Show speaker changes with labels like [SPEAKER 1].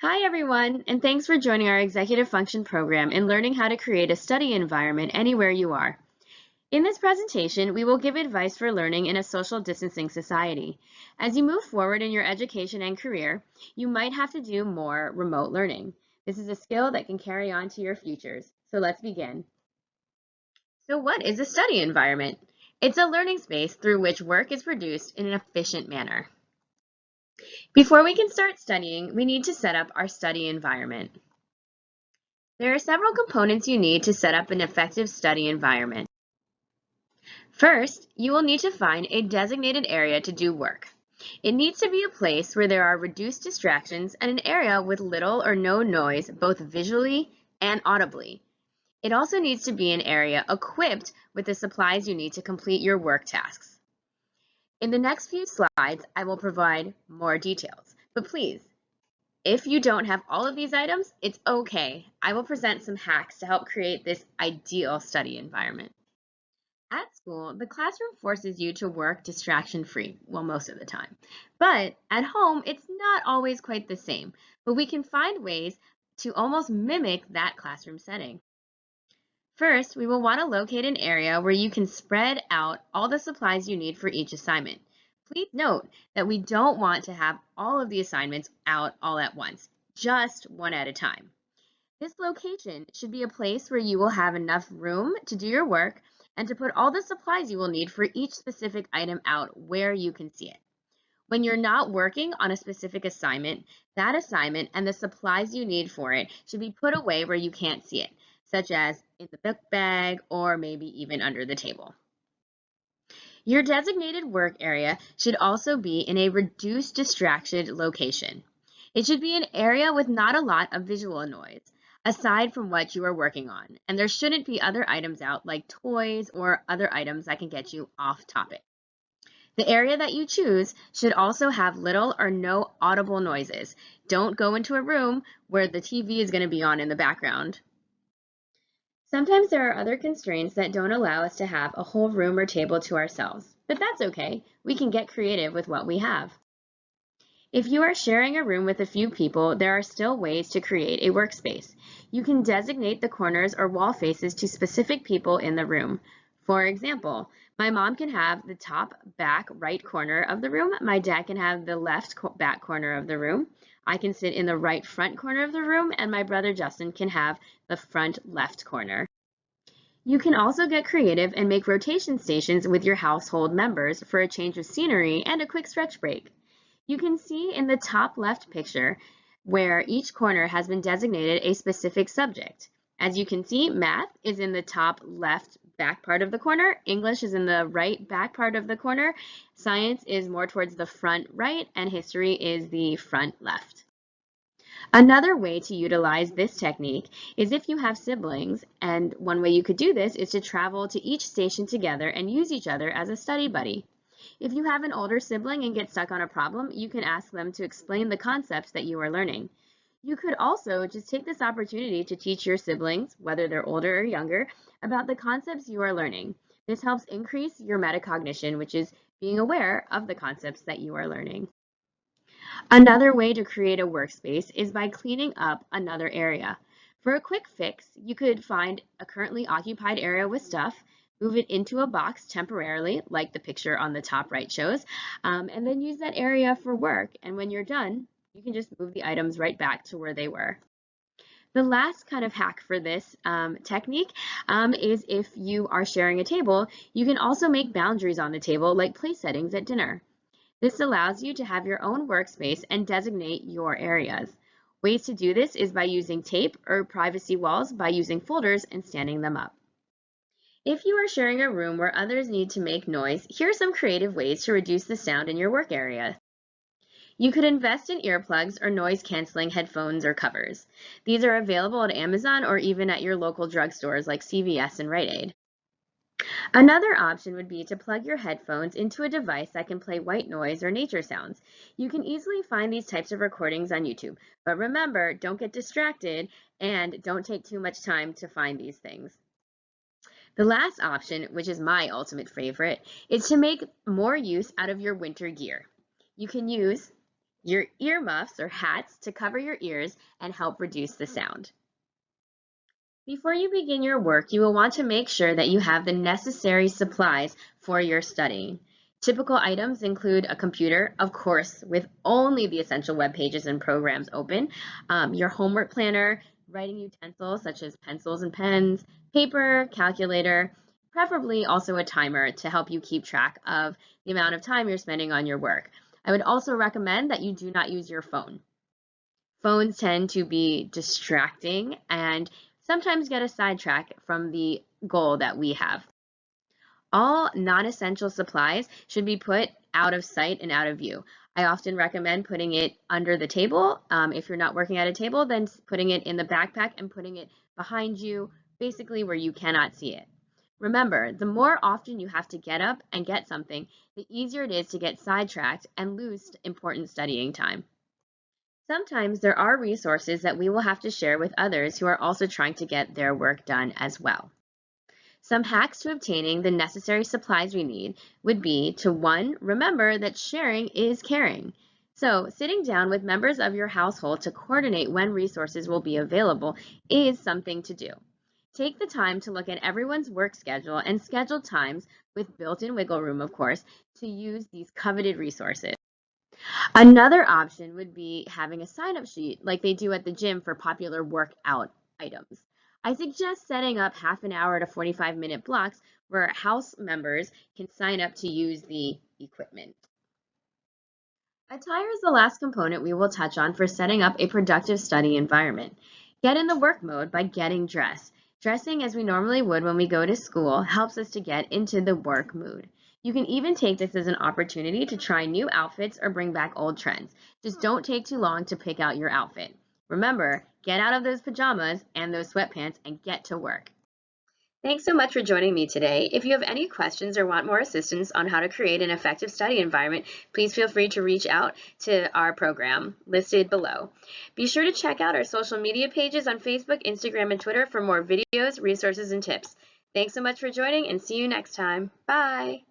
[SPEAKER 1] Hi, everyone, and thanks for joining our Executive Function program and learning how to create a study environment anywhere you are. In this presentation, we will give advice for learning in a social distancing society. As you move forward in your education and career, you might have to do more remote learning. This is a skill that can carry on to your futures. So let's begin. So what is a study environment? It's a learning space through which work is produced in an efficient manner. Before we can start studying, we need to set up our study environment. There are several components you need to set up an effective study environment. First, you will need to find a designated area to do work. It needs to be a place where there are reduced distractions and an area with little or no noise, both visually and audibly. It also needs to be an area equipped with the supplies you need to complete your work tasks. In the next few slides, I will provide more details, but please, if you don't have all of these items, it's okay. I will present some hacks to help create this ideal study environment. At school, the classroom forces you to work distraction-free, well, most of the time. But at home, it's not always quite the same, but we can find ways to almost mimic that classroom setting. First, we will want to locate an area where you can spread out all the supplies you need for each assignment. Please note that we don't want to have all of the assignments out all at once, just one at a time. This location should be a place where you will have enough room to do your work and to put all the supplies you will need for each specific item out where you can see it. When you're not working on a specific assignment, that assignment and the supplies you need for it should be put away where you can't see it, such as in the book bag or maybe even under the table. Your designated work area should also be in a reduced distraction location. It should be an area with not a lot of visual noise, aside from what you are working on, and there shouldn't be other items out like toys or other items that can get you off topic. The area that you choose should also have little or no audible noises. Don't go into a room where the TV is going to be on in the background. Sometimes there are other constraints that don't allow us to have a whole room or table to ourselves, but that's okay. We can get creative with what we have. If you are sharing a room with a few people, there are still ways to create a workspace. You can designate the corners or wall faces to specific people in the room. For example, my mom can have the top back right corner of the room. My dad can have the left back corner of the room. I can sit in the right front corner of the room, and my brother Justin can have the front left corner. You can also get creative and make rotation stations with your household members for a change of scenery and a quick stretch break. You can see in the top left picture where each corner has been designated a specific subject. As you can see, math is in the top left back part of the corner, English is in the right back part of the corner, science is more towards the front right, and history is the front left. Another way to utilize this technique is if you have siblings, and one way you could do this is to travel to each station together and use each other as a study buddy. If you have an older sibling and get stuck on a problem, you can ask them to explain the concepts that you are learning. You could also just take this opportunity to teach your siblings, whether they're older or younger, about the concepts you are learning. This helps increase your metacognition, which is being aware of the concepts that you are learning. Another way to create a workspace is by cleaning up another area. For a quick fix, you could find a currently occupied area with stuff, move it into a box temporarily, like the picture on the top right shows, and then use that area for work. And when you're done, you can just move the items right back to where they were. The last kind of hack for this technique is if you are sharing a table, you can also make boundaries on the table like place settings at dinner. This allows you to have your own workspace and designate your areas. Ways to do this is by using tape or privacy walls by using folders and standing them up. If you are sharing a room where others need to make noise, here are some creative ways to reduce the sound in your work area. You could invest in earplugs or noise-canceling headphones or covers. These are available at Amazon or even at your local drugstores like CVS and Rite Aid. Another option would be to plug your headphones into a device that can play white noise or nature sounds. You can easily find these types of recordings on YouTube, but remember, don't get distracted and don't take too much time to find these things. The last option, which is my ultimate favorite, is to make more use out of your winter gear. You can use your earmuffs or hats to cover your ears and help reduce the sound. Before you begin your work, you will want to make sure that you have the necessary supplies for your studying. Typical items include a computer, of course, with only the essential web pages and programs open, your homework planner, writing utensils such as pencils and pens, paper, calculator, preferably also a timer to help you keep track of the amount of time you're spending on your work. I would also recommend that you do not use your phone. Phones tend to be distracting and sometimes get us sidetracked from the goal that we have. All non-essential supplies should be put out of sight and out of view. I often recommend putting it under the table. If you're not working at a table, then putting it in the backpack and putting it behind you, basically where you cannot see it. Remember, the more often you have to get up and get something, the easier it is to get sidetracked and lose important studying time. Sometimes there are resources that we will have to share with others who are also trying to get their work done as well. Some hacks to obtaining the necessary supplies we need would be to 1, remember that sharing is caring. So sitting down with members of your household to coordinate when resources will be available is something to do. Take the time to look at everyone's work schedule and schedule times with built-in wiggle room, of course, to use these coveted resources. Another option would be having a sign-up sheet like they do at the gym for popular workout items. I suggest setting up half an hour to 45-minute blocks where house members can sign up to use the equipment. Attire is the last component we will touch on for setting up a productive study environment. Get in the work mode by getting dressed. Dressing as we normally would when we go to school helps us to get into the work mood. You can even take this as an opportunity to try new outfits or bring back old trends. Just don't take too long to pick out your outfit. Remember, get out of those pajamas and those sweatpants and get to work. Thanks so much for joining me today. If you have any questions or want more assistance on how to create an effective study environment, please feel free to reach out to our program listed below. Be sure to check out our social media pages on Facebook, Instagram, and Twitter for more videos, resources, and tips. Thanks so much for joining and see you next time. Bye.